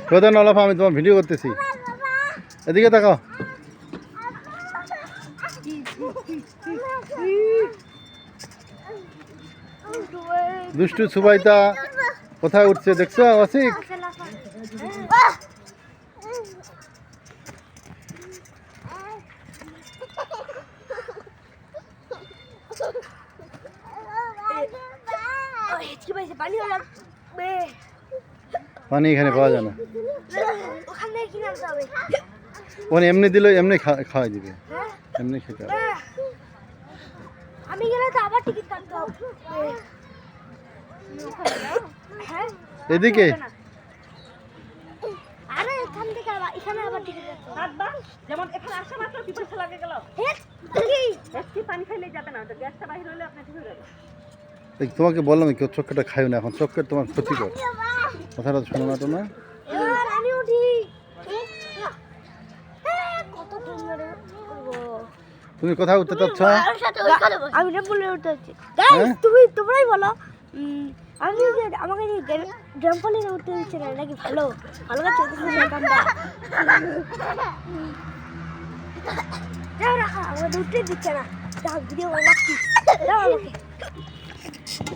প্রধান লাফা, আমি তোমার ভিডিও করতেছি, এদিকে তাকাও। দুষ্টু সুবাইতা কোথায় উঠছে দেখছো অসিক? পানি এখানে পাওয়া যায় না, ওখানে এমনি দিলে এমনি খাওয়াই দিবে, এমনি খেতে হবে। আমি গেলে তো আবার টিকিট কাটতে হবে। হ্যাঁ এদিকে আরে এখান থেকে এখানে আবার টিকিট কাটবা, যেমন এখানে আসা মাত্র কি পয়সা লাগে গেল? কি পানি খাইলে যাবে না, গ্যাসটা বাইরে হলে আপনি ঠিক হয়ে যাবে। তোমাকে বললাম কেউ চক্করটা খাইও না, এখন চক্কর তোমার ক্ষতিকর, কথাটা শোনো না তো না। এবার আমি উঠি। কত তুমি কোথায় উঠতে চাচ্ছ? আমি না বলে উঠতে যাচ্ছি। গাইস তোমরাই বলো, আমি যে আমাকে যে ট্রাম্পলিনে উঠতে দিচ্ছে না নাকি ভালো ভালো কাজ চলতেছে কামটা। যাও রাখা আমাকে উঠতে দিচ্ছে না, যাও ভিডিও বানাচ্ছি, দাও আমাকে।